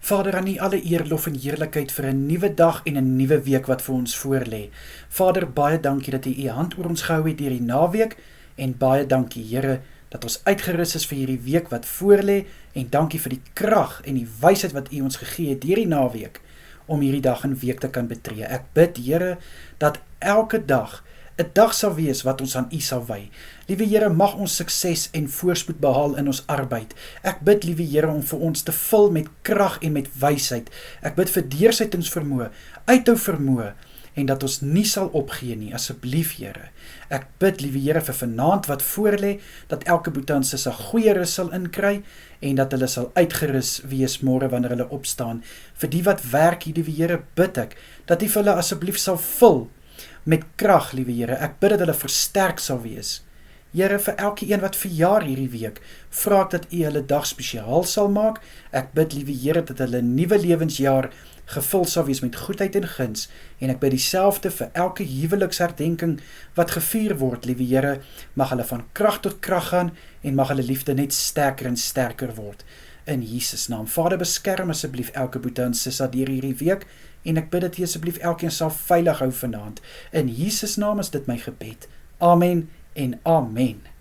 Vader, aan U alle eer, lof en heerlikheid vir 'n nuwe dag en 'n nuwe week wat vir ons voorlê. Vader, baie dankie dat U hand oor ons gehou het deur die naweek, en baie dankie, Here, dat ons uitgerus is vir hierdie week wat voorlê, en dankie vir die krag en die wysheid wat U ons gegee het deur die naweek, om hierdie dag en week te kan betree. Ek bid, Here, dat elke dag 'n dag sal wees wat ons aan U sal wy. Liewe Here, mag ons sukses en voorspoed behaal in ons arbeid. Ek bid, liewe Here, om vir ons te vul met krag en met wysheid. Ek bid vir deursettingsvermoë, uithou vermoë, en dat ons nie sal opgee nie, asseblief, Here. Ek bid, liewe Here, vir vanaand wat voorlê, dat elke boetansis 'n goeie rus sal inkry, en dat hulle sal uitgerus wees môre wanneer hulle opstaan. Vir die wat werk, liewe Here, bid ek, dat U vir hulle asseblief sal vul met krag, liewe Here. Ek bid dat hulle versterk sal wees. Here, vir elke een wat verjaar hierdie week, vra ek dat U hulle dag spesiaal sal maak. Ek bid, liewe Here, dat hulle nuwe lewensjaar gevul sal wees met goedheid en guns, en ek bid dieselfde vir elke huweliksherdenking wat gevier word, liewe Here, mag hulle van krag tot krag gaan, en mag hulle liefde net sterker en sterker word. In Jesus naam. Vader, beskerm asseblief elke boete en sissa deur hierdie week, en ek bid dat U asseblief elkeen sal veilig hou vanaand. In Jesus naam is dit my gebed. Amen en amen.